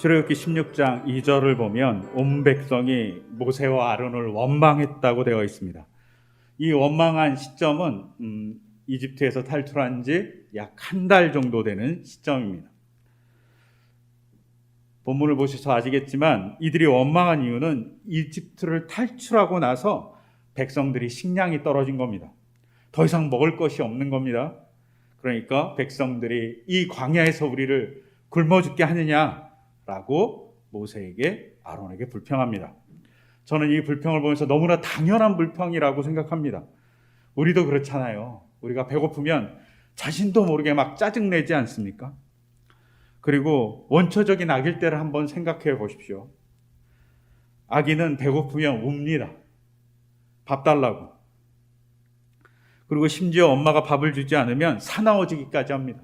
출애굽기 16장 2절을 보면 온 백성이 모세와 아론을 원망했다고 되어 있습니다. 이 원망한 시점은 이집트에서 탈출한 지 약 한 달 정도 되는 시점입니다. 본문을 보셔서 아시겠지만 이들이 원망한 이유는 이집트를 탈출하고 나서 백성들이 식량이 떨어진 겁니다. 더 이상 먹을 것이 없는 겁니다. 그러니까 백성들이 이 광야에서 우리를 굶어 죽게 하느냐라고 모세에게 아론에게 불평합니다. 저는 이 불평을 보면서 너무나 당연한 불평이라고 생각합니다. 우리도 그렇잖아요. 우리가 배고프면 자신도 모르게 막 짜증내지 않습니까? 그리고 원초적인 아기일 때를 한번 생각해 보십시오. 아기는 배고프면 웁니다. 밥 달라고. 그리고 심지어 엄마가 밥을 주지 않으면 사나워지기까지 합니다.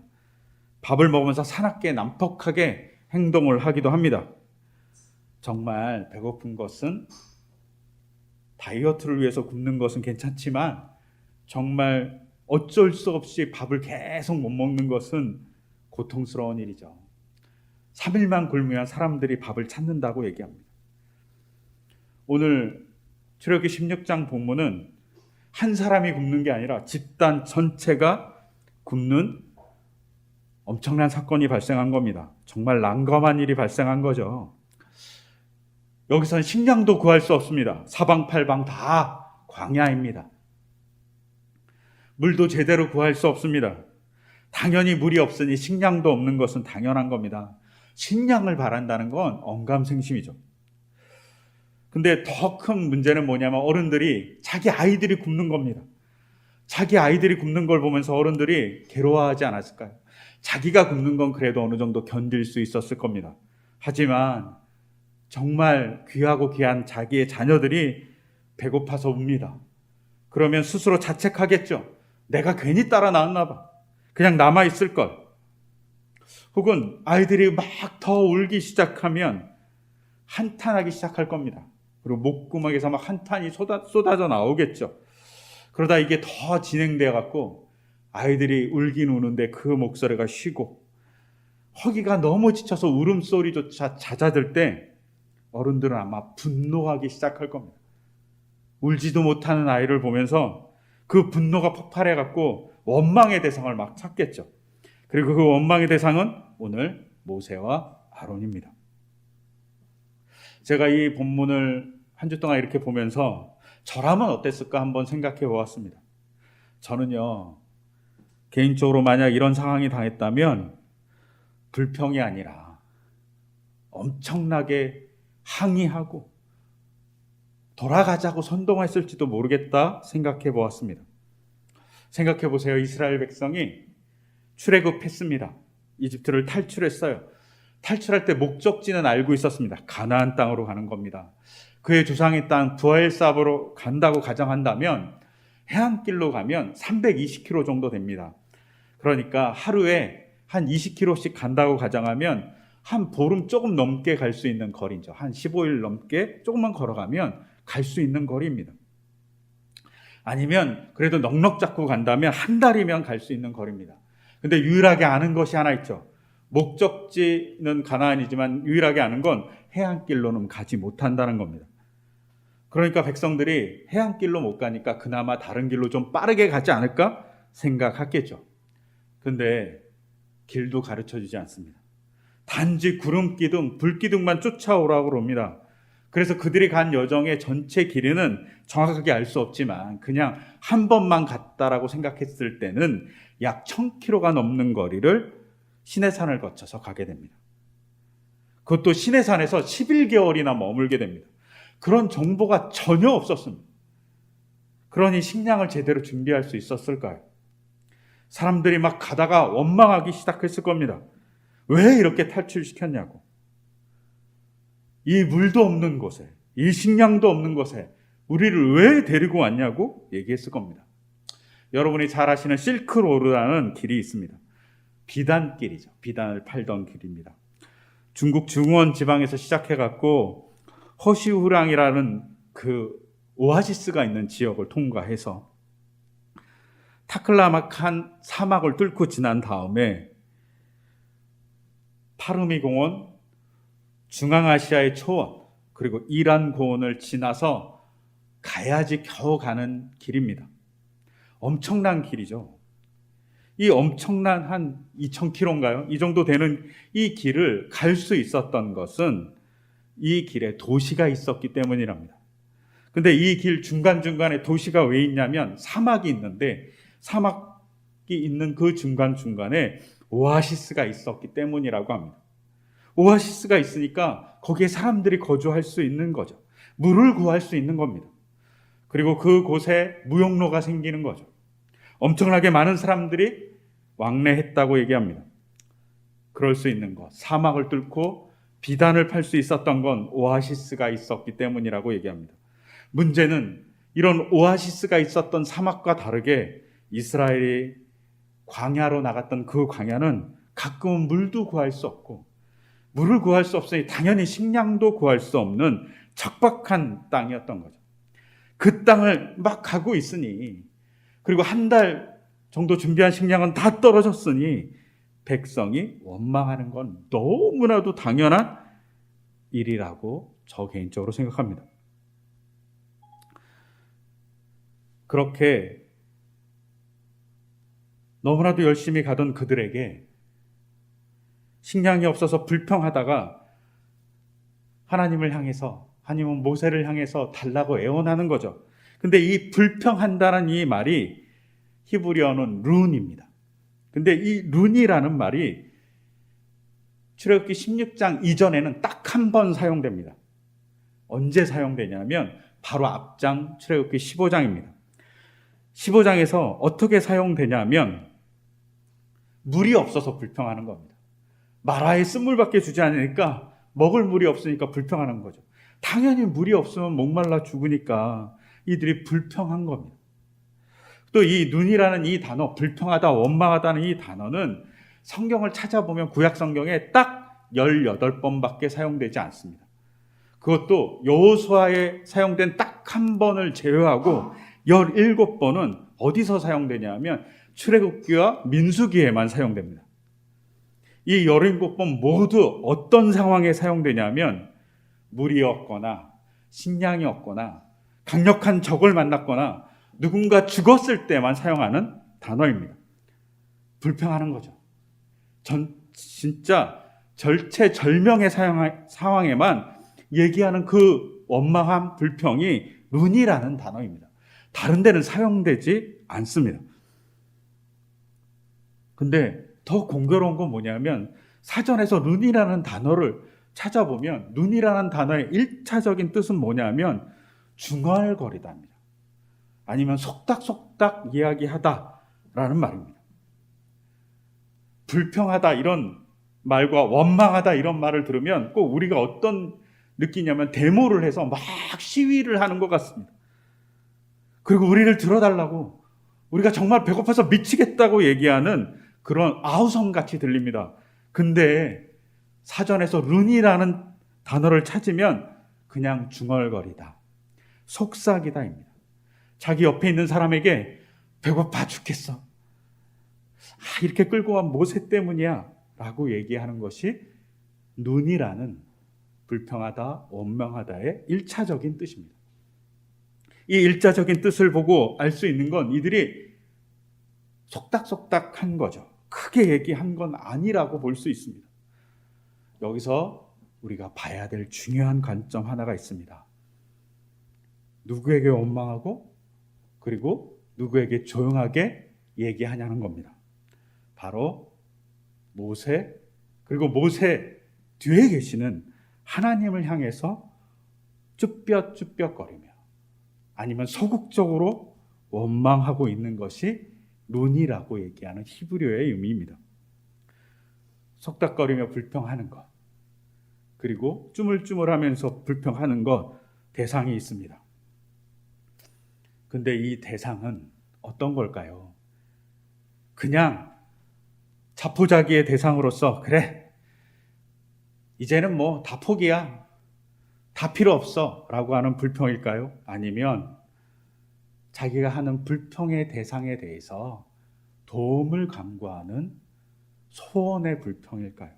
밥을 먹으면서 사납게 난폭하게 행동을 하기도 합니다. 정말 배고픈 것은 다이어트를 위해서 굶는 것은 괜찮지만 정말 어쩔 수 없이 밥을 계속 못 먹는 것은 고통스러운 일이죠. 3일만 굶으면 사람들이 밥을 찾는다고 얘기합니다. 오늘 출애굽기 16장 본문은 한 사람이 굶는 게 아니라 집단 전체가 굶는 엄청난 사건이 발생한 겁니다. 정말 난감한 일이 발생한 거죠. 여기서는 식량도 구할 수 없습니다. 사방팔방 다 광야입니다. 물도 제대로 구할 수 없습니다. 당연히 물이 없으니 식량도 없는 것은 당연한 겁니다. 식량을 바란다는 건 언감생심이죠. 근데 더 큰 문제는 뭐냐면 어른들이 자기 아이들이 굶는 겁니다. 자기 아이들이 굶는 걸 보면서 어른들이 괴로워하지 않았을까요? 자기가 굶는 건 그래도 어느 정도 견딜 수 있었을 겁니다. 하지만 정말 귀하고 귀한 자기의 자녀들이 배고파서 웁니다. 그러면 스스로 자책하겠죠. 내가 괜히 따라 낳았나 봐. 그냥 남아있을 걸. 혹은 아이들이 막 더 울기 시작하면 한탄하기 시작할 겁니다. 그리고 목구멍에서 막 한탄이 쏟아져 나오겠죠. 그러다 이게 더 진행돼 갖고 아이들이 울긴 우는데 그 목소리가 쉬고 허기가 너무 지쳐서 울음소리조차 잦아들 때 어른들은 아마 분노하기 시작할 겁니다. 울지도 못하는 아이를 보면서 그 분노가 폭발해 갖고 원망의 대상을 막 찾겠죠. 그리고 그 원망의 대상은 오늘 모세와 아론입니다. 제가 이 본문을 한 주 동안 이렇게 보면서 저라면 어땠을까 한번 생각해 보았습니다. 저는요, 개인적으로 만약 이런 상황이 당했다면 불평이 아니라 엄청나게 항의하고 돌아가자고 선동했을지도 모르겠다 생각해 보았습니다. 생각해 보세요. 이스라엘 백성이 출애굽했습니다. 이집트를 탈출했어요. 탈출할 때 목적지는 알고 있었습니다. 가나안 땅으로 가는 겁니다. 그의 조상의 땅 부엘삽으로 간다고 가정한다면 해안길로 가면 320km 정도 됩니다. 그러니까 하루에 한 20km씩 간다고 가정하면 한 보름 조금 넘게 갈 수 있는 거리죠. 한 15일 넘게 조금만 걸어가면 갈 수 있는 거리입니다. 아니면 그래도 넉넉 잡고 간다면 한 달이면 갈 수 있는 거리입니다. 근데 유일하게 아는 것이 하나 있죠. 목적지는 가나안이지만 유일하게 아는 건 해안길로는 가지 못한다는 겁니다. 그러니까 백성들이 해안길로 못 가니까 그나마 다른 길로 좀 빠르게 가지 않을까 생각했겠죠. 근데 길도 가르쳐주지 않습니다. 단지 구름기둥, 불기둥만 쫓아오라고 합니다. 그래서 그들이 간 여정의 전체 길이는 정확하게 알 수 없지만 그냥 한 번만 갔다라고 생각했을 때는 약 1000km가 넘는 거리를 시내산을 거쳐서 가게 됩니다. 그것도 시내산에서 11개월이나 머물게 됩니다. 그런 정보가 전혀 없었습니다. 그러니 식량을 제대로 준비할 수 있었을까요? 사람들이 막 가다가 원망하기 시작했을 겁니다. 왜 이렇게 탈출시켰냐고. 이 물도 없는 곳에, 이 식량도 없는 곳에 우리를 왜 데리고 왔냐고 얘기했을 겁니다. 여러분이 잘 아시는 실크로드라는 길이 있습니다. 비단길이죠. 비단을 팔던 길입니다. 중국 중원 지방에서 시작해갖고 허시후랑이라는 그 오아시스가 있는 지역을 통과해서 타클라마칸 사막을 뚫고 지난 다음에 파르미 공원, 중앙아시아의 초원, 그리고 이란 고원을 지나서 가야지 겨우 가는 길입니다. 엄청난 길이죠. 이 엄청난 한 2000km인가요? 이 정도 되는 이 길을 갈 수 있었던 것은 이 길에 도시가 있었기 때문이랍니다. 근데 이 길 중간중간에 도시가 왜 있냐면 사막이 있는데 사막이 있는 그 중간중간에 오아시스가 있었기 때문이라고 합니다. 오아시스가 있으니까 거기에 사람들이 거주할 수 있는 거죠. 물을 구할 수 있는 겁니다. 그리고 그곳에 무역로가 생기는 거죠. 엄청나게 많은 사람들이 왕래했다고 얘기합니다. 그럴 수 있는 것, 사막을 뚫고 비단을 팔 수 있었던 건 오아시스가 있었기 때문이라고 얘기합니다. 문제는 이런 오아시스가 있었던 사막과 다르게 이스라엘이 광야로 나갔던 그 광야는 가끔은 물도 구할 수 없고, 물을 구할 수 없으니 당연히 식량도 구할 수 없는 척박한 땅이었던 거죠. 그 땅을 막 가고 있으니, 그리고 한 달 정도 준비한 식량은 다 떨어졌으니 백성이 원망하는 건 너무나도 당연한 일이라고 저 개인적으로 생각합니다. 그렇게 너무나도 열심히 가던 그들에게 식량이 없어서 불평하다가 하나님을 향해서, 하나님은 모세를 향해서 달라고 애원하는 거죠. 근데 이 불평한다는 이 말이 히브리어는 룬입니다. 근데 이 룬이라는 말이 출애굽기 16장 이전에는 딱 한 번 사용됩니다. 언제 사용되냐면 바로 앞장 출애굽기 15장입니다. 15장에서 어떻게 사용되냐면 물이 없어서 불평하는 겁니다. 마라에 쓴물밖에 주지 않으니까 먹을 물이 없으니까 불평하는 거죠. 당연히 물이 없으면 목말라 죽으니까 이들이 불평한 겁니다. 또 이 눈이라는 이 단어, 불평하다, 원망하다는 이 단어는 성경을 찾아보면 구약 성경에 딱 18번밖에 사용되지 않습니다. 그것도 여호수아에 사용된 딱 한 번을 제외하고 17번은 어디서 사용되냐면 출애굽기와 민수기에만 사용됩니다. 이 17번 모두 어떤 상황에 사용되냐면 물이 없거나 식량이 없거나 강력한 적을 만났거나 누군가 죽었을 때만 사용하는 단어입니다. 불평하는 거죠. 진짜 절체절명의 상황에만 얘기하는 그 원망한 불평이 룬이라는 단어입니다. 다른 데는 사용되지 않습니다. 근데 더 공교로운 건 뭐냐면 사전에서 룬이라는 단어를 찾아보면 룬이라는 단어의 1차적인 뜻은 뭐냐면 중얼거리다입니다. 아니면 속닥속닥 이야기하다라는 말입니다. 불평하다 이런 말과 원망하다 이런 말을 들으면 꼭 우리가 어떤 느끼냐면 데모를 해서 막 시위를 하는 것 같습니다. 그리고 우리를 들어달라고, 우리가 정말 배고파서 미치겠다고 얘기하는 그런 아우성같이 들립니다. 근데 사전에서 룬이라는 단어를 찾으면 그냥 중얼거리다, 속삭이다입니다. 자기 옆에 있는 사람에게 배고파 죽겠어, 이렇게 끌고 간 모세 때문이야 라고 얘기하는 것이 눈이라는 불평하다, 원망하다의 1차적인 뜻입니다. 이 1차적인 뜻을 보고 알 수 있는 건 이들이 속닥속닥한 거죠. 크게 얘기한 건 아니라고 볼 수 있습니다. 여기서 우리가 봐야 될 중요한 관점 하나가 있습니다. 누구에게 원망하고 그리고 누구에게 조용하게 얘기하냐는 겁니다. 바로 모세, 그리고 모세 뒤에 계시는 하나님을 향해서 쭈뼛쭈뼛거리며 아니면 소극적으로 원망하고 있는 것이 룬이라고 얘기하는 히브리어의 의미입니다. 속닥거리며 불평하는 것, 그리고 쭈물쭈물하면서 불평하는 것, 대상이 있습니다. 근데 이 대상은 어떤 걸까요? 그냥 자포자기의 대상으로서 그래, 이제는 뭐 다 포기야, 다 필요 없어 라고 하는 불평일까요? 아니면 자기가 하는 불평의 대상에 대해서 도움을 간구하는 소원의 불평일까요?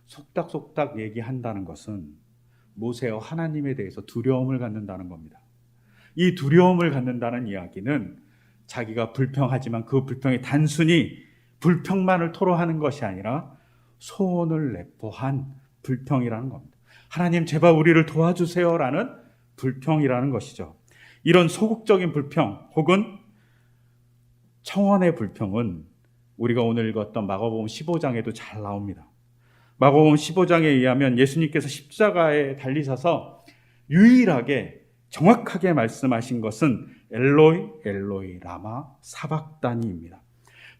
속닥속닥 얘기한다는 것은 모세와 하나님에 대해서 두려움을 갖는다는 겁니다. 이 두려움을 갖는다는 이야기는 자기가 불평하지만 그 불평이 단순히 불평만을 토로하는 것이 아니라 소원을 내포한 불평이라는 겁니다. 하나님 제발 우리를 도와주세요라는 불평이라는 것이죠. 이런 소극적인 불평 혹은 청원의 불평은 우리가 오늘 읽었던 마가복음 15장에도 잘 나옵니다. 마가복음 15장에 의하면 예수님께서 십자가에 달리셔서 유일하게 정확하게 말씀하신 것은 엘로이 엘로이 라마 사박다니입니다.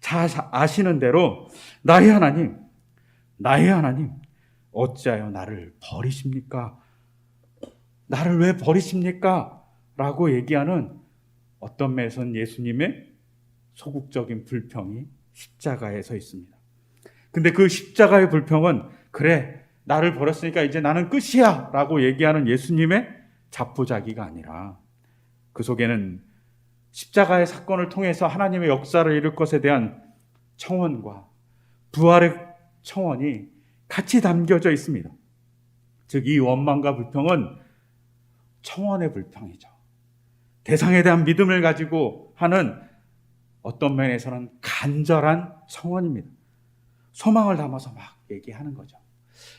잘 아시는 대로 나의 하나님 어찌하여 나를 버리십니까? 나를 왜 버리십니까? 라고 얘기하는 어떤 면에서는 예수님의 소극적인 불평이 십자가에 서 있습니다. 근데 그 십자가의 불평은 그래 나를 버렸으니까 이제 나는 끝이야 라고 얘기하는 예수님의 자포자기가 아니라 그 속에는 십자가의 사건을 통해서 하나님의 역사를 이룰 것에 대한 청원과 부활의 청원이 같이 담겨져 있습니다. 즉 이 원망과 불평은 청원의 불평이죠. 대상에 대한 믿음을 가지고 하는 어떤 면에서는 간절한 청원입니다. 소망을 담아서 막 얘기하는 거죠.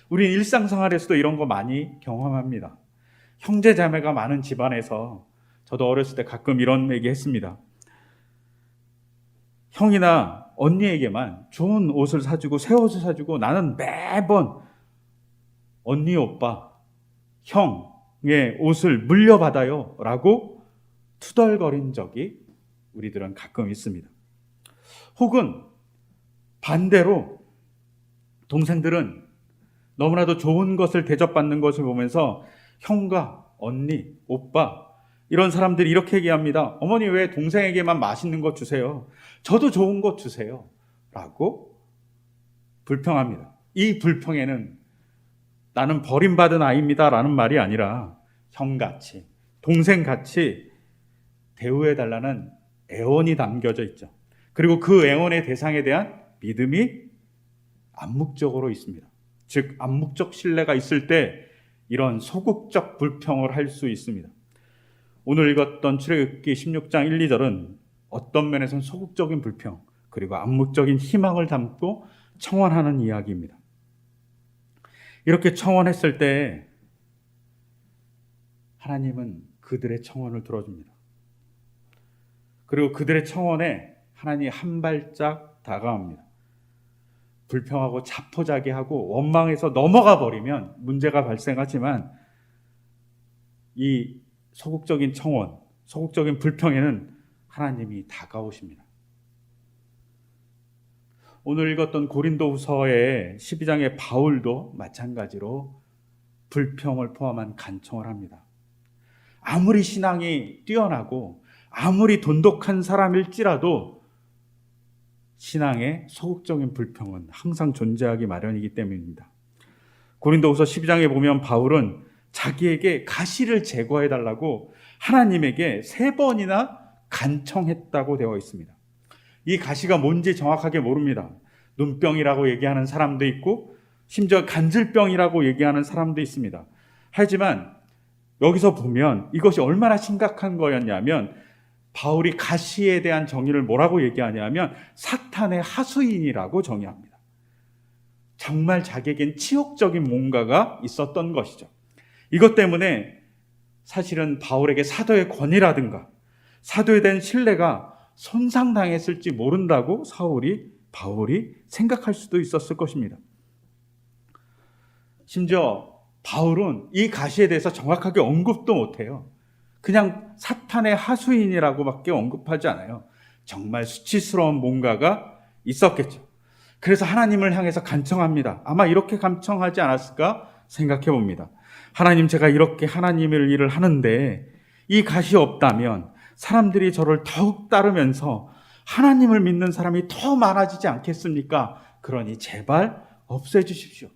우리 일상생활에서도 이런 거 많이 경험합니다. 형제 자매가 많은 집안에서 저도 어렸을 때 가끔 이런 얘기 했습니다. 형이나 언니에게만 좋은 옷을 사주고 새 옷을 사주고 나는 매번 언니, 오빠, 형의 옷을 물려받아요 라고 투덜거린 적이 우리들은 가끔 있습니다. 혹은 반대로 동생들은 너무나도 좋은 것을 대접받는 것을 보면서 형과 언니, 오빠 이런 사람들이 이렇게 얘기합니다. 어머니 왜 동생에게만 맛있는 것 주세요? 저도 좋은 것 주세요 라고 불평합니다. 이 불평에는 나는 버림받은 아이입니다 라는 말이 아니라 형같이 동생같이 대우해달라는 애원이 담겨져 있죠. 그리고 그 애원의 대상에 대한 믿음이 암묵적으로 있습니다. 즉 암묵적 신뢰가 있을 때 이런 소극적 불평을 할 수 있습니다. 오늘 읽었던 출애굽기 16장 1, 2절은 어떤 면에서는 소극적인 불평 그리고 암묵적인 희망을 담고 청원하는 이야기입니다. 이렇게 청원했을 때 하나님은 그들의 청원을 들어줍니다. 그리고 그들의 청원에 하나님이 한 발짝 다가옵니다. 불평하고 자포자기하고 원망해서 넘어가 버리면 문제가 발생하지만 이 소극적인 청원, 소극적인 불평에는 하나님이 다가오십니다. 오늘 읽었던 고린도후서의 12장의 바울도 마찬가지로 불평을 포함한 간청을 합니다. 아무리 신앙이 뛰어나고 아무리 돈독한 사람일지라도 신앙의 소극적인 불평은 항상 존재하기 마련이기 때문입니다. 고린도후서 12장에 보면 바울은 자기에게 가시를 제거해달라고 하나님에게 3번이나 간청했다고 되어 있습니다. 이 가시가 뭔지 정확하게 모릅니다. 눈병이라고 얘기하는 사람도 있고 심지어 간질병이라고 얘기하는 사람도 있습니다. 하지만 여기서 보면 이것이 얼마나 심각한 거였냐면 바울이 가시에 대한 정의를 뭐라고 얘기하냐면 사탄의 하수인이라고 정의합니다. 정말 자기에겐 치욕적인 뭔가가 있었던 것이죠. 이것 때문에 사실은 바울에게 사도의 권위라든가 사도에 대한 신뢰가 손상당했을지 모른다고 바울이 생각할 수도 있었을 것입니다. 심지어 바울은 이 가시에 대해서 정확하게 언급도 못해요. 그냥 사탄의 하수인이라고밖에 언급하지 않아요. 정말 수치스러운 뭔가가 있었겠죠. 그래서 하나님을 향해서 간청합니다. 아마 이렇게 간청하지 않았을까 생각해 봅니다. 하나님, 제가 이렇게 하나님의 일을 하는데 이 가시 없다면 사람들이 저를 더욱 따르면서 하나님을 믿는 사람이 더 많아지지 않겠습니까? 그러니 제발 없애주십시오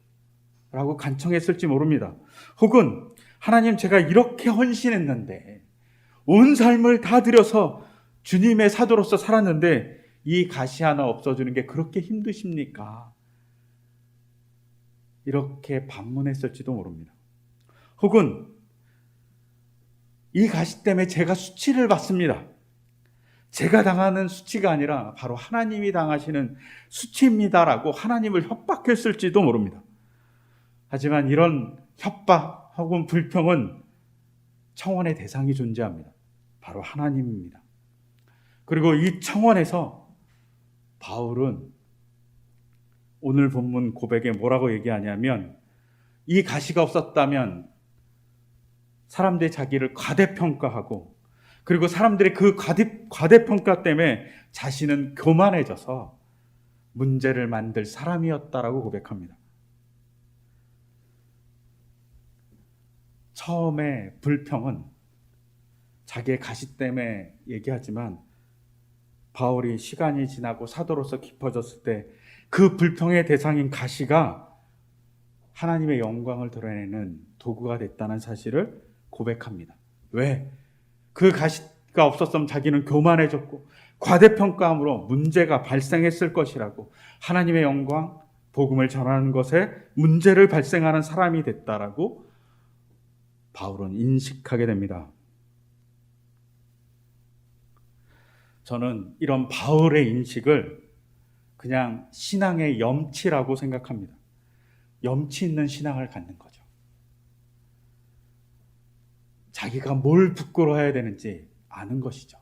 라고 간청했을지 모릅니다. 혹은 하나님, 제가 이렇게 헌신했는데 온 삶을 다 들여서 주님의 사도로서 살았는데 이 가시 하나 없어주는 게 그렇게 힘드십니까? 이렇게 반문했을지도 모릅니다. 혹은 이 가시 때문에 제가 수치를 받습니다. 제가 당하는 수치가 아니라 바로 하나님이 당하시는 수치입니다라고 하나님을 협박했을지도 모릅니다. 하지만 이런 협박 혹은 불평은 청원의 대상이 존재합니다. 바로 하나님입니다. 그리고 이 청원에서 바울은 오늘 본문 고백에 뭐라고 얘기하냐면, 이 가시가 없었다면 사람들이 자기를 과대평가하고, 그리고 사람들의 그 과대평가 때문에 자신은 교만해져서 문제를 만들 사람이었다라고 고백합니다. 처음에 불평은 자기의 가시 때문에 얘기하지만, 바울이 시간이 지나고 사도로서 깊어졌을 때 그 불평의 대상인 가시가 하나님의 영광을 드러내는 도구가 됐다는 사실을 고백합니다. 왜? 그 가시가 없었으면 자기는 교만해졌고 과대평가함으로 문제가 발생했을 것이라고, 하나님의 영광, 복음을 전하는 것에 문제를 발생하는 사람이 됐다라고 바울은 인식하게 됩니다. 저는 이런 바울의 인식을 그냥 신앙의 염치라고 생각합니다. 염치 있는 신앙을 갖는 거죠. 자기가 뭘 부끄러워해야 되는지 아는 것이죠.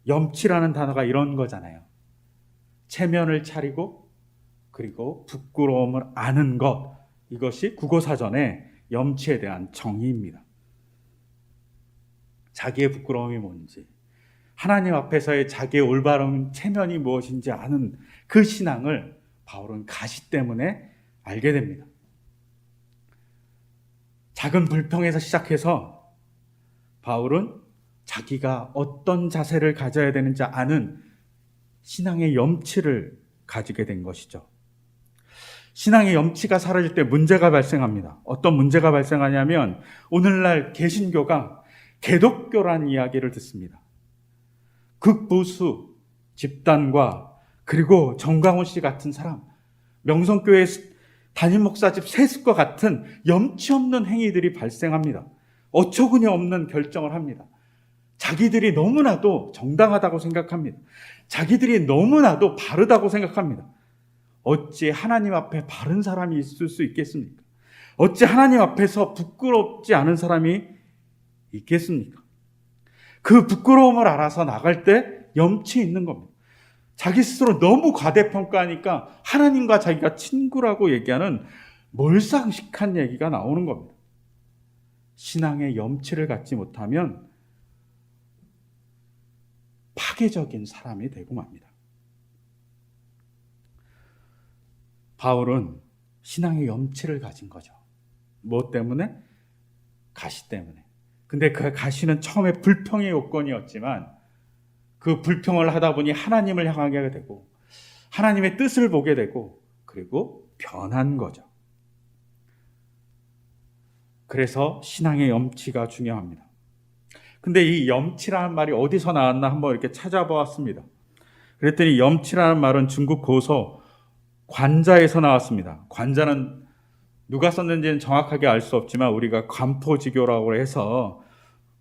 염치라는 단어가 이런 거잖아요. 체면을 차리고 그리고 부끄러움을 아는 것, 이것이 국어사전의 염치에 대한 정의입니다. 자기의 부끄러움이 뭔지, 하나님 앞에서의 자기의 올바른 체면이 무엇인지 아는 그 신앙을 바울은 가시 때문에 알게 됩니다. 작은 불평에서 시작해서 바울은 자기가 어떤 자세를 가져야 되는지 아는 신앙의 염치를 가지게 된 것이죠. 신앙의 염치가 사라질 때 문제가 발생합니다. 어떤 문제가 발생하냐면, 오늘날 개신교가 개독교란 이야기를 듣습니다. 극보수 집단과 그리고 정강훈 씨 같은 사람, 명성교회 담임 목사집 세습과 같은 염치 없는 행위들이 발생합니다. 어처구니 없는 결정을 합니다. 자기들이 너무나도 정당하다고 생각합니다. 자기들이 너무나도 바르다고 생각합니다. 어찌 하나님 앞에 바른 사람이 있을 수 있겠습니까? 어찌 하나님 앞에서 부끄럽지 않은 사람이 있겠습니까? 그 부끄러움을 알아서 나갈 때 염치 있는 겁니다. 자기 스스로 너무 과대평가하니까 하나님과 자기가 친구라고 얘기하는 몰상식한 얘기가 나오는 겁니다. 신앙의 염치를 갖지 못하면 파괴적인 사람이 되고 맙니다. 바울은 신앙의 염치를 가진 거죠. 뭐 때문에? 가시 때문에. 근데 그 가시는 처음에 불평의 요건이었지만, 그 불평을 하다 보니 하나님을 향하게 되고 하나님의 뜻을 보게 되고 그리고 변한 거죠. 그래서 신앙의 염치가 중요합니다. 근데 이 염치라는 말이 어디서 나왔나 한번 이렇게 찾아보았습니다. 그랬더니 염치라는 말은 중국 고서 관자에서 나왔습니다. 관자는 누가 썼는지는 정확하게 알 수 없지만 우리가 관포지교라고 해서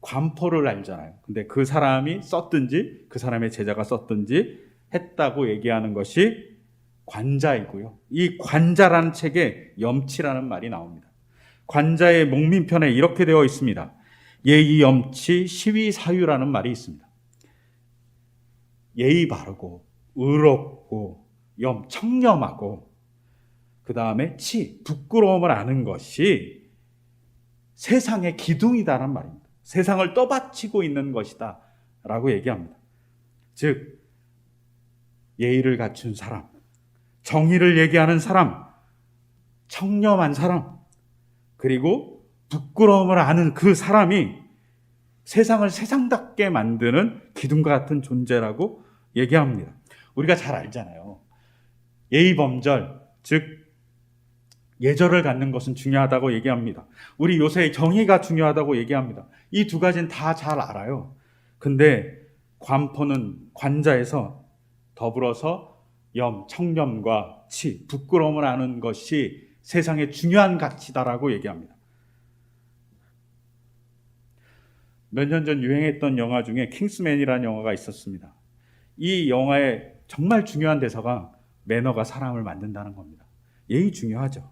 관포를 알잖아요. 근데 그 사람이 썼든지 그 사람의 제자가 썼든지 했다고 얘기하는 것이 관자이고요. 이 관자라는 책에 염치라는 말이 나옵니다. 관자의 목민편에 이렇게 되어 있습니다. 예의 염치 시위 사유라는 말이 있습니다. 예의 바르고 의롭고 청렴하고 그 다음에 부끄러움을 아는 것이 세상의 기둥이다라는 말입니다. 세상을 떠받치고 있는 것이다 라고 얘기합니다. 즉 예의를 갖춘 사람, 정의를 얘기하는 사람, 청렴한 사람, 그리고 부끄러움을 아는 그 사람이 세상을 세상답게 만드는 기둥과 같은 존재라고 얘기합니다. 우리가 잘 알잖아요. 예의범절, 즉 예절을 갖는 것은 중요하다고 얘기합니다. 우리 요새 정의가 중요하다고 얘기합니다. 이 두 가지는 다 잘 알아요. 근데 관포는 관자에서 더불어서 청렴과 부끄러움을 아는 것이 세상에 중요한 가치다라고 얘기합니다. 몇 년 전 유행했던 영화 중에 킹스맨이라는 영화가 있었습니다. 이 영화의 정말 중요한 대사가 매너가 사람을 만든다는 겁니다. 예의 중요하죠.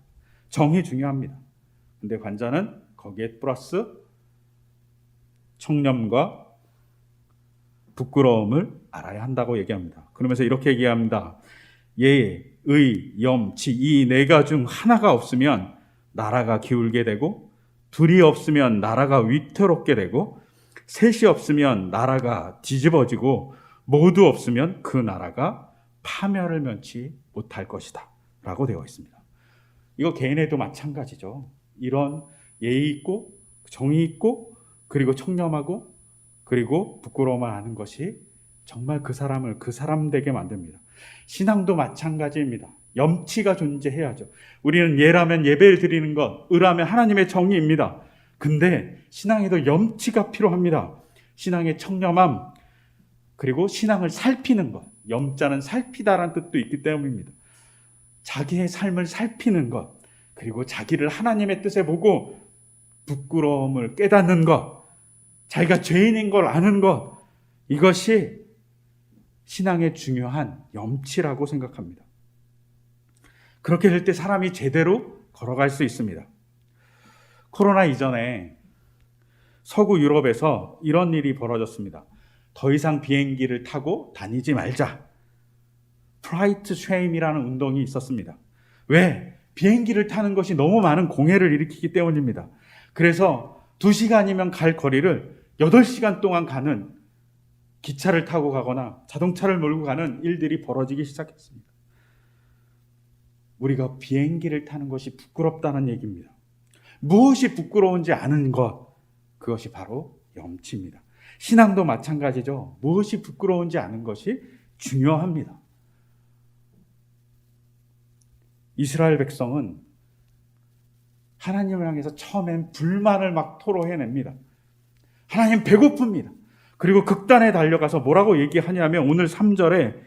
정의 중요합니다. 근데 관자는 거기에 플러스 청렴과 부끄러움을 알아야 한다고 얘기합니다. 그러면서 이렇게 얘기합니다. 예, 의, 염, 치 이 네 가지 중 하나가 없으면 나라가 기울게 되고, 둘이 없으면 나라가 위태롭게 되고, 셋이 없으면 나라가 뒤집어지고, 모두 없으면 그 나라가 파멸을 면치 못할 것이다 라고 되어 있습니다. 이거 개인에도 마찬가지죠. 이런 예의 있고 정의 있고 그리고 청렴하고 그리고 부끄러움을 아는 것이 정말 그 사람을 그 사람 되게 만듭니다. 신앙도 마찬가지입니다. 염치가 존재해야죠. 우리는 예라면 예배를 드리는 것, 의라면 하나님의 정의입니다. 근데 신앙에도 염치가 필요합니다. 신앙의 청렴함, 그리고 신앙을 살피는 것. 염자는 살피다라는 뜻도 있기 때문입니다. 자기의 삶을 살피는 것, 그리고 자기를 하나님의 뜻에 보고 부끄러움을 깨닫는 것, 자기가 죄인인 걸 아는 것, 이것이 신앙의 중요한 염치라고 생각합니다. 그렇게 될 때 사람이 제대로 걸어갈 수 있습니다. 코로나 이전에 서구 유럽에서 이런 일이 벌어졌습니다. 더 이상 비행기를 타고 다니지 말자. 플라이트 쉐임이라는 운동이 있었습니다. 왜? 비행기를 타는 것이 너무 많은 공해를 일으키기 때문입니다. 그래서 2시간이면 갈 거리를 8시간 동안 가는 기차를 타고 가거나 자동차를 몰고 가는 일들이 벌어지기 시작했습니다. 우리가 비행기를 타는 것이 부끄럽다는 얘기입니다. 무엇이 부끄러운지 아는 것, 그것이 바로 염치입니다. 신앙도 마찬가지죠. 무엇이 부끄러운지 아는 것이 중요합니다. 이스라엘 백성은 하나님을 향해서 처음엔 불만을 막 토로해냅니다. 하나님 배고픕니다. 그리고 극단에 달려가서 뭐라고 얘기하냐면 오늘 3절에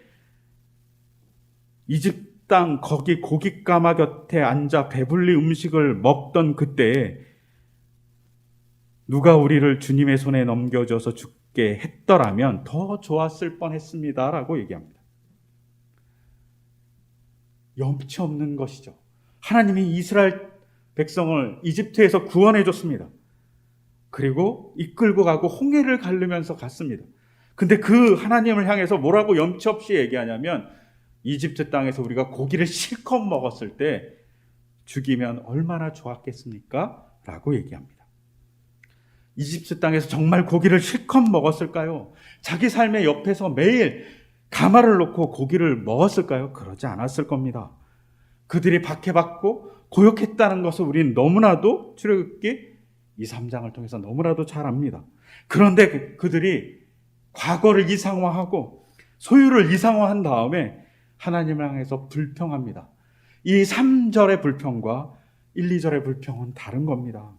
이집 땅 거기 고깃가마 곁에 앉아 배불리 음식을 먹던 그때에 누가 우리를 주님의 손에 넘겨줘서 죽게 했더라면 더 좋았을 뻔했습니다 라고 얘기합니다. 염치 없는 것이죠. 하나님이 이스라엘 백성을 이집트에서 구원해 줬습니다. 그리고 이끌고 가고 홍해를 가르면서 갔습니다. 근데 그 하나님을 향해서 뭐라고 염치 없이 얘기하냐면 이집트 땅에서 우리가 고기를 실컷 먹었을 때 죽이면 얼마나 좋았겠습니까? 라고 얘기합니다. 이집트 땅에서 정말 고기를 실컷 먹었을까요? 자기 삶의 옆에서 매일 가마를 놓고 고기를 먹었을까요? 그러지 않았을 겁니다. 그들이 박해받고 고역했다는 것을 우리는 너무나도 출애굽기 2, 3장을 통해서 너무나도 잘 압니다. 그런데 그들이 과거를 이상화하고 소유를 이상화한 다음에 하나님을 향해서 불평합니다. 이 3절의 불평과 1, 2절의 불평은 다른 겁니다.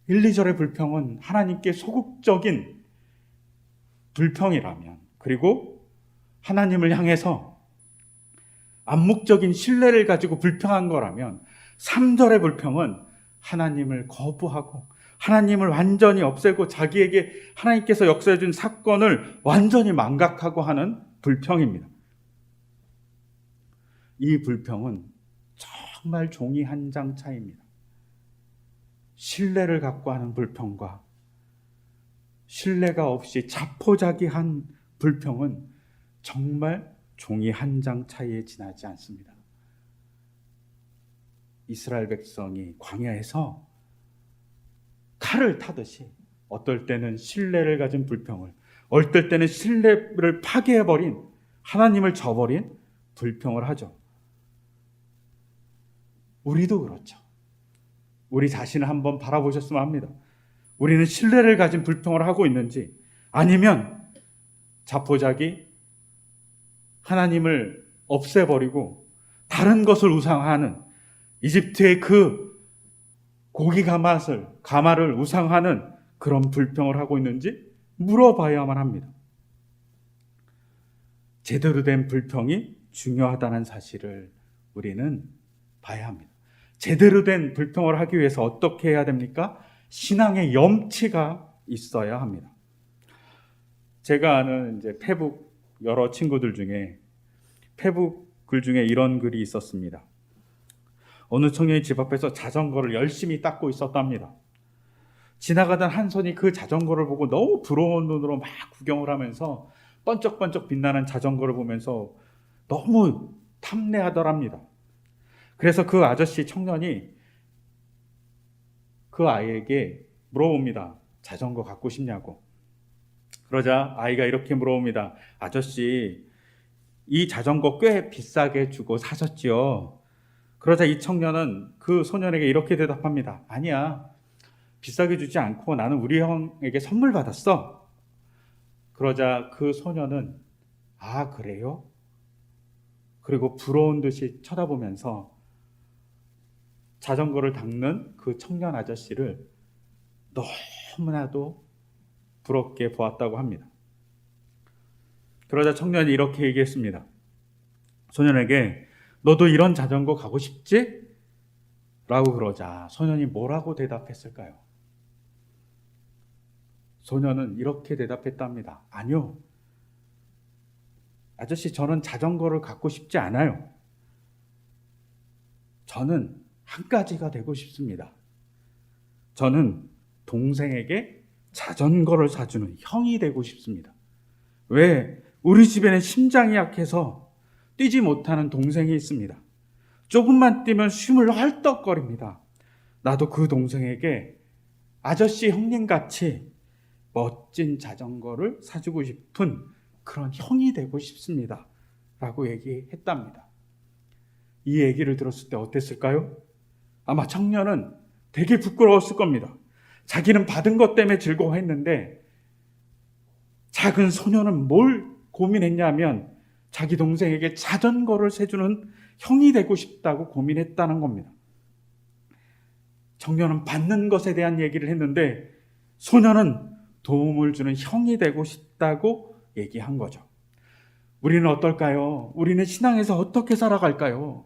1, 2절의 불평은 하나님께 소극적인 불평이라면, 그리고 하나님을 향해서 암묵적인 신뢰를 가지고 불평한 거라면 3절의 불평은 하나님을 거부하고 하나님을 완전히 없애고 자기에게 하나님께서 역사해 준 사건을 완전히 망각하고 하는 불평입니다. 이 불평은 정말 종이 한 장 차이입니다. 신뢰를 갖고 하는 불평과 신뢰가 없이 자포자기한 불평은 정말 종이 한 장 차이에 지나지 않습니다. 이스라엘 백성이 광야에서 칼을 타듯이 어떨 때는 신뢰를 가진 불평을, 어떨 때는 신뢰를 파괴해버린, 하나님을 저버린 불평을 하죠. 우리도 그렇죠. 우리 자신을 한번 바라보셨으면 합니다. 우리는 신뢰를 가진 불평을 하고 있는지, 아니면 자포자기 하나님을 없애버리고 다른 것을 우상하는, 이집트의 그 고기 가마를 우상하는 그런 불평을 하고 있는지 물어봐야만 합니다. 제대로 된 불평이 중요하다는 사실을 우리는 봐야 합니다. 제대로 된 불평을 하기 위해서 어떻게 해야 됩니까? 신앙의 염치가 있어야 합니다. 제가 아는 이제 페북 여러 친구들 중에 페북 글 중에 이런 글이 있었습니다. 어느 청년이 집 앞에서 자전거를 열심히 닦고 있었답니다. 지나가던 한 손이 그 자전거를 보고 너무 부러운 눈으로 막 구경을 하면서 번쩍번쩍 빛나는 자전거를 보면서 너무 탐내하더랍니다. 그래서 그 아저씨 청년이 그 아이에게 물어봅니다. 자전거 갖고 싶냐고. 그러자 아이가 이렇게 물어봅니다. 아저씨, 이 자전거 꽤 비싸게 주고 사셨지요? 그러자 이 청년은 그 소년에게 이렇게 대답합니다. 아니야, 비싸게 주지 않고 나는 우리 형에게 선물 받았어. 그러자 그 소년은 아, 그래요? 그리고 부러운 듯이 쳐다보면서 자전거를 닦는 그 청년 아저씨를 너무나도 부럽게 보았다고 합니다. 그러자 청년이 이렇게 얘기했습니다. 소년에게 너도 이런 자전거 가고 싶지? 라고 그러자 소년이 뭐라고 대답했을까요? 소년은 이렇게 대답했답니다. 아니요. 아저씨, 저는 자전거를 갖고 싶지 않아요. 저는 한 가지가 되고 싶습니다. 저는 동생에게 자전거를 사주는 형이 되고 싶습니다. 왜? 우리 집에는 심장이 약해서 뛰지 못하는 동생이 있습니다. 조금만 뛰면 숨을 헐떡거립니다. 나도 그 동생에게 아저씨 형님같이 멋진 자전거를 사주고 싶은 그런 형이 되고 싶습니다. 라고 얘기했답니다. 이 얘기를 들었을 때 어땠을까요? 아마 청년은 되게 부끄러웠을 겁니다. 자기는 받은 것 때문에 즐거워했는데 작은 소년은 뭘 고민했냐면 자기 동생에게 자전거를 사주는 형이 되고 싶다고 고민했다는 겁니다. 청년은 받는 것에 대한 얘기를 했는데 소년은 도움을 주는 형이 되고 싶다고 얘기한 거죠. 우리는 어떨까요? 우리는 신앙에서 어떻게 살아갈까요?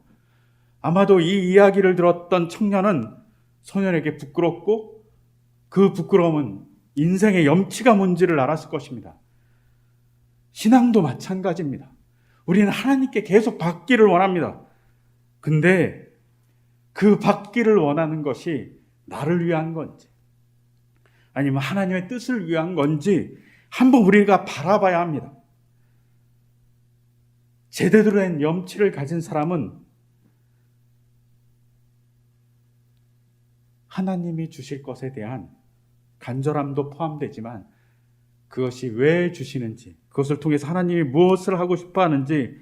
아마도 이 이야기를 들었던 청년은 소년에게 부끄럽고 그 부끄러움은 인생의 염치가 뭔지를 알았을 것입니다. 신앙도 마찬가지입니다. 우리는 하나님께 계속 받기를 원합니다. 근데 그 받기를 원하는 것이 나를 위한 건지 아니면 하나님의 뜻을 위한 건지 한번 우리가 바라봐야 합니다. 제대로 된 염치를 가진 사람은 하나님이 주실 것에 대한 간절함도 포함되지만 그것이 왜 주시는지, 그것을 통해서 하나님이 무엇을 하고 싶어 하는지,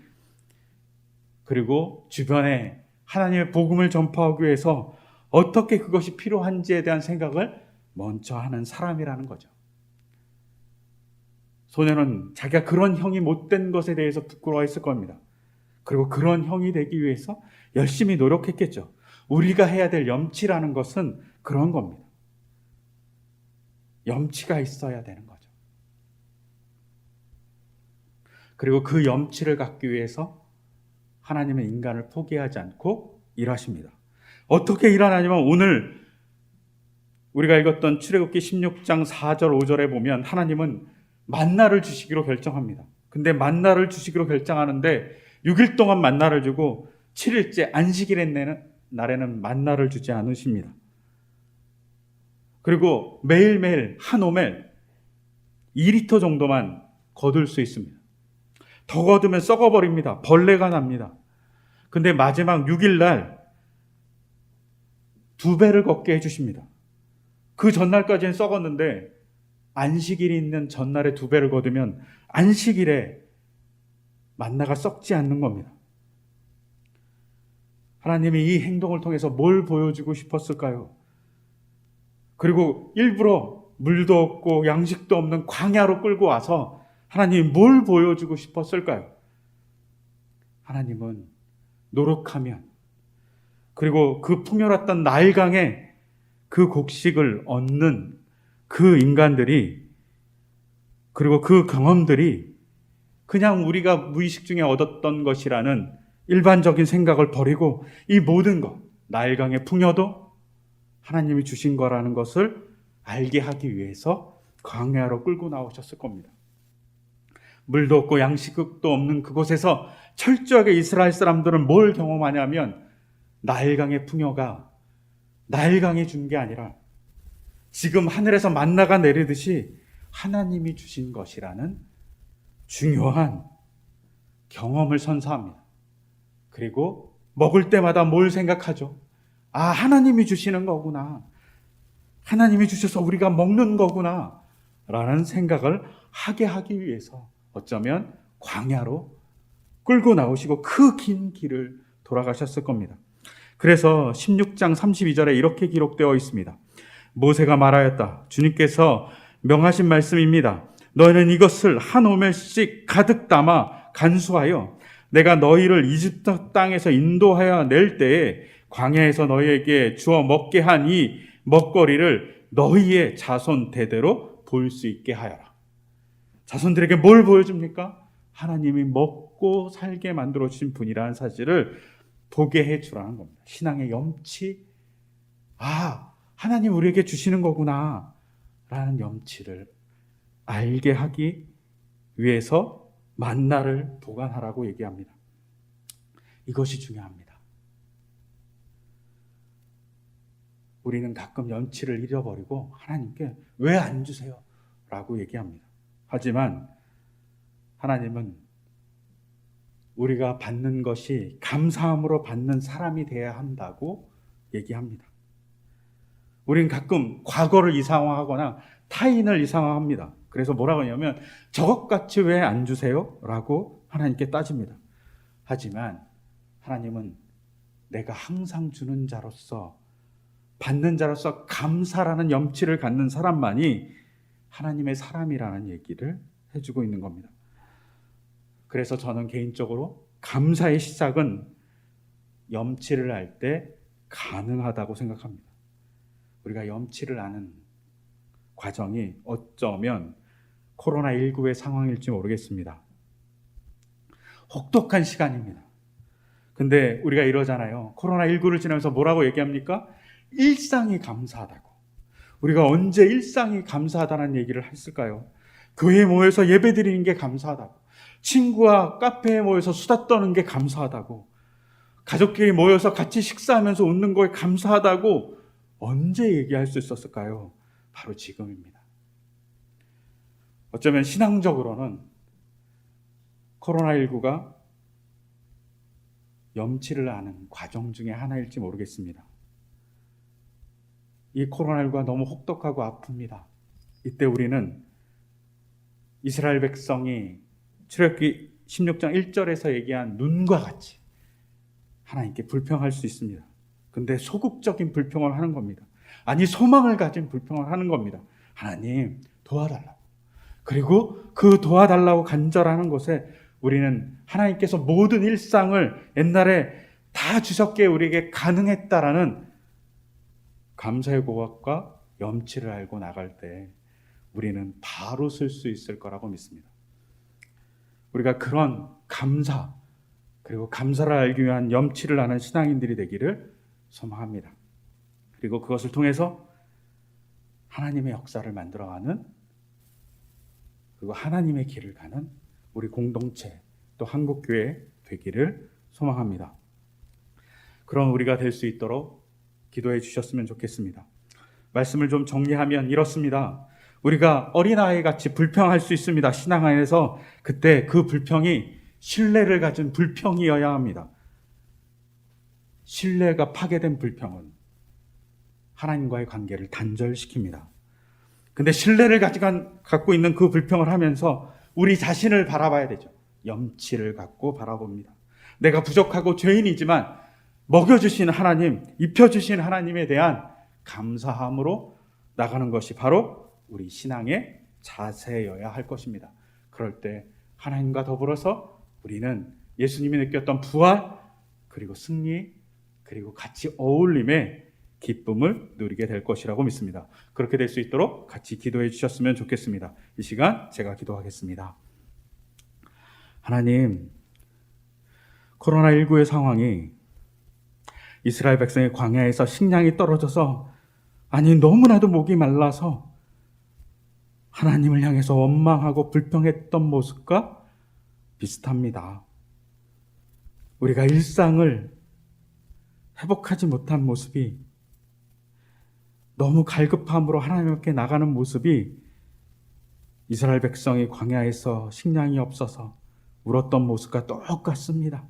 그리고 주변에 하나님의 복음을 전파하기 위해서 어떻게 그것이 필요한지에 대한 생각을 먼저 하는 사람이라는 거죠. 소년은 자기가 그런 형이 못된 것에 대해서 부끄러워했을 겁니다. 그리고 그런 형이 되기 위해서 열심히 노력했겠죠. 우리가 해야 될 염치라는 것은 그런 겁니다. 염치가 있어야 되는 거죠. 그리고 그 염치를 갖기 위해서 하나님은 인간을 포기하지 않고 일하십니다. 어떻게 일하냐면 오늘 우리가 읽었던 출애굽기 16장 4절 5절에 보면 하나님은 만나를 주시기로 결정합니다. 근데 만나를 주시기로 결정하는데 6일 동안 만나를 주고 7일째 안식일의 날에는 만나를 주지 않으십니다. 그리고 매일매일 한 오멜 2리터 정도만 거둘 수 있습니다. 더 거두면 썩어버립니다. 벌레가 납니다. 근데 마지막 6일 날 2배를 걷게 해주십니다. 그 전날까지는 썩었는데 안식일이 있는 전날에 2배를 거두면 안식일에 만나가 썩지 않는 겁니다. 하나님이 이 행동을 통해서 뭘 보여주고 싶었을까요? 그리고 일부러 물도 없고 양식도 없는 광야로 끌고 와서 하나님이 뭘 보여주고 싶었을까요? 하나님은 노력하면 그리고 그 풍요롭던 나일강에 그 곡식을 얻는 그 인간들이 그리고 그 경험들이 그냥 우리가 무의식 중에 얻었던 것이라는 일반적인 생각을 버리고 이 모든 것, 나일강의 풍요도 하나님이 주신 거라는 것을 알게 하기 위해서 광야로 끌고 나오셨을 겁니다. 물도 없고 양식도 없는 그곳에서 철저하게 이스라엘 사람들은 뭘 경험하냐면 나일강의 풍요가 나일강이 준 게 아니라 지금 하늘에서 만나가 내리듯이 하나님이 주신 것이라는 중요한 경험을 선사합니다. 그리고 먹을 때마다 뭘 생각하죠? 아, 하나님이 주시는 거구나. 하나님이 주셔서 우리가 먹는 거구나. 라는 생각을 하게 하기 위해서 어쩌면 광야로 끌고 나오시고 그 긴 길을 돌아가셨을 겁니다. 그래서 16장 32절에 이렇게 기록되어 있습니다. 모세가 말하였다. 주님께서 명하신 말씀입니다. 너희는 이것을 한 오멜씩 가득 담아 간수하여 내가 너희를 이집트 땅에서 인도하여 낼 때에 광야에서 너희에게 주어 먹게 한 이 먹거리를 너희의 자손 대대로 볼 수 있게 하여라. 자손들에게 뭘 보여줍니까? 하나님이 먹고 살게 만들어 주신 분이라는 사실을 보게 해주라는 겁니다. 신앙의 염치, 하나님 우리에게 주시는 거구나 라는 염치를 알게 하기 위해서 만나를 보관하라고 얘기합니다. 이것이 중요합니다. 우리는 가끔 염치를 잃어버리고 하나님께 왜 안 주세요? 라고 얘기합니다. 하지만 하나님은 우리가 받는 것이 감사함으로 받는 사람이 되어야 한다고 얘기합니다. 우리는 가끔 과거를 이상화하거나 타인을 이상화합니다. 그래서 뭐라고 하냐면 저것같이 왜 안 주세요? 라고 하나님께 따집니다. 하지만 하나님은 내가 항상 주는 자로서 받는 자로서 감사라는 염치를 갖는 사람만이 하나님의 사람이라는 얘기를 해주고 있는 겁니다. 그래서 저는 개인적으로 감사의 시작은 염치를 알 때 가능하다고 생각합니다. 우리가 염치를 아는 과정이 어쩌면 코로나19의 상황일지 모르겠습니다. 혹독한 시간입니다. 근데 우리가 이러잖아요. 코로나19를 지나면서 뭐라고 얘기합니까? 일상이 감사하다고. 우리가 언제 일상이 감사하다는 얘기를 했을까요? 교회에 모여서 예배 드리는 게 감사하다고. 친구와 카페에 모여서 수다 떠는 게 감사하다고. 가족끼리 모여서 같이 식사하면서 웃는 거에 감사하다고 언제 얘기할 수 있었을까요? 바로 지금입니다. 어쩌면 신앙적으로는 코로나19가 염치를 아는 과정 중에 하나일지 모르겠습니다. 이 코로나19가 너무 혹독하고 아픕니다. 이때 우리는 이스라엘 백성이 출애굽기 16장 1절에서 얘기한 눈과 같이 하나님께 불평할 수 있습니다. 근데 소극적인 불평을 하는 겁니다. 아니, 소망을 가진 불평을 하는 겁니다. 하나님 도와달라고. 그리고 그 도와달라고 간절하는 것에 우리는 하나님께서 모든 일상을 옛날에 다 주셨기에 우리에게 가능했다라는 감사의 고백과 염치를 알고 나갈 때 우리는 바로 쓸 수 있을 거라고 믿습니다. 우리가 그런 감사 그리고 감사를 알기 위한 염치를 아는 신앙인들이 되기를 소망합니다. 그리고 그것을 통해서 하나님의 역사를 만들어가는 그리고 하나님의 길을 가는 우리 공동체 또 한국교회 되기를 소망합니다. 그런 우리가 될 수 있도록 기도해 주셨으면 좋겠습니다. 말씀을 좀 정리하면 이렇습니다. 우리가 어린아이 같이 불평할 수 있습니다. 신앙 안에서 그때 그 불평이 신뢰를 가진 불평이어야 합니다. 신뢰가 파괴된 불평은 하나님과의 관계를 단절시킵니다. 근데 신뢰를 갖고 있는 그 불평을 하면서 우리 자신을 바라봐야 되죠. 염치를 갖고 바라봅니다. 내가 부족하고 죄인이지만 먹여주신 하나님, 입혀주신 하나님에 대한 감사함으로 나가는 것이 바로 우리 신앙의 자세여야 할 것입니다. 그럴 때 하나님과 더불어서 우리는 예수님이 느꼈던 부활, 그리고 승리, 그리고 같이 어울림의 기쁨을 누리게 될 것이라고 믿습니다. 그렇게 될 수 있도록 같이 기도해 주셨으면 좋겠습니다. 이 시간 제가 기도하겠습니다. 하나님, 코로나19의 상황이 이스라엘 백성의 광야에서 식량이 떨어져서, 아니 너무나도 목이 말라서 하나님을 향해서 원망하고 불평했던 모습과 비슷합니다. 우리가 일상을 회복하지 못한 모습이, 너무 갈급함으로 하나님께 나가는 모습이 이스라엘 백성이 광야에서 식량이 없어서 울었던 모습과 똑같습니다.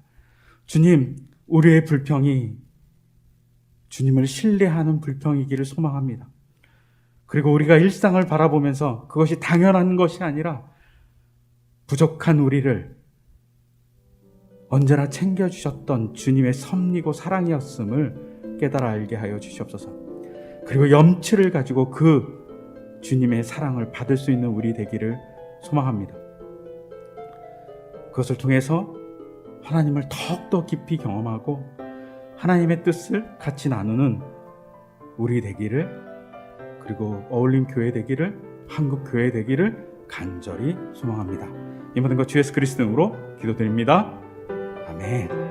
주님, 우리의 불평이 주님을 신뢰하는 불평이기를 소망합니다. 그리고 우리가 일상을 바라보면서 그것이 당연한 것이 아니라 부족한 우리를 언제나 챙겨주셨던 주님의 섭리고 사랑이었음을 깨달아 알게 하여 주시옵소서. 그리고 염치를 가지고 그 주님의 사랑을 받을 수 있는 우리 되기를 소망합니다. 그것을 통해서 하나님을 더욱더 깊이 경험하고 하나님의 뜻을 같이 나누는 우리 되기를, 그리고 어울림 교회 되기를, 한국 교회 되기를 간절히 소망합니다. 이 모든 것 주 예수 그리스도 이름으로 기도드립니다. 아멘.